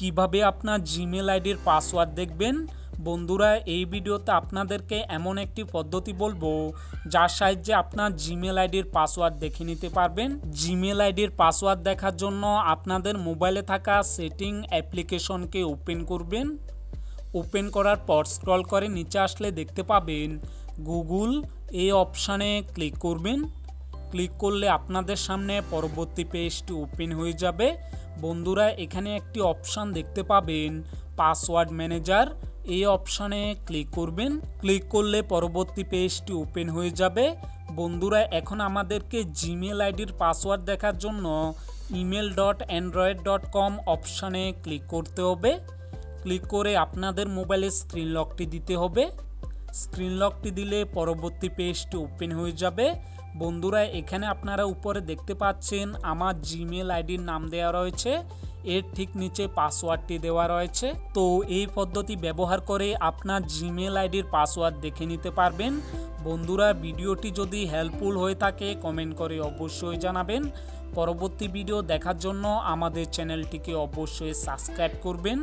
কিভাবে আপনার জিমেল আইডির পাসওয়ার্ড দেখবেন। বন্ধুরা, এই ভিডিওতে আপনাদেরকে এমন একটি পদ্ধতি বলবো যার সাহায্যে আপনার জিমেল আইডির পাসওয়ার্ড দেখে নিতে পারবেন। জিমেল আইডির পাসওয়ার্ড দেখার জন্য আপনাদের মোবাইলে থাকা সেটিং অ্যাপ্লিকেশনকে ওপেন করবেন। ওপেন করার পর স্ক্রল করে নিচে আসলে দেখতে পাবেন গুগল, এই অপশানে ক্লিক করবেন। ক্লিক করলে আপনাদের সামনে পরবর্তী পেজটি ওপেন হয়ে যাবে। বন্ধুরা, এখানে একটি অপশান দেখতে পাবেন পাসওয়ার্ড ম্যানেজার, এই অপশানে ক্লিক করবেন। ক্লিক করলে পরবর্তী পেজটি ওপেন হয়ে যাবে। বন্ধুরা, এখন আমাদেরকে জিমেল আইডির পাসওয়ার্ড দেখার জন্য email.android.com অপশানে ক্লিক করতে হবে। ক্লিক করে আপনাদের মোবাইলে স্ক্রিন লকটি দিতে হবে। স্ক্রিন লকটি দিলে পরবর্তী পেজটি ওপেন হয়ে যাবে। বন্ধুরা, এখানে আপনারা উপরে দেখতে পাচ্ছেন আমার জিমেল আইডির নাম দেওয়া রয়েছে, এর ঠিক নিচে পাসওয়ার্ডটি দেওয়া রয়েছে। তো এই পদ্ধতি ব্যবহার করে আপনার জিমেল আইডির পাসওয়ার্ড দেখে নিতে পারবেন। বন্ধুরা, ভিডিওটি যদি হেল্পফুল হয়ে থাকে কমেন্ট করে অবশ্যই জানাবেন। পরবর্তী ভিডিও দেখার জন্য আমাদের চ্যানেলটিকে অবশ্যই সাবস্ক্রাইব করবেন।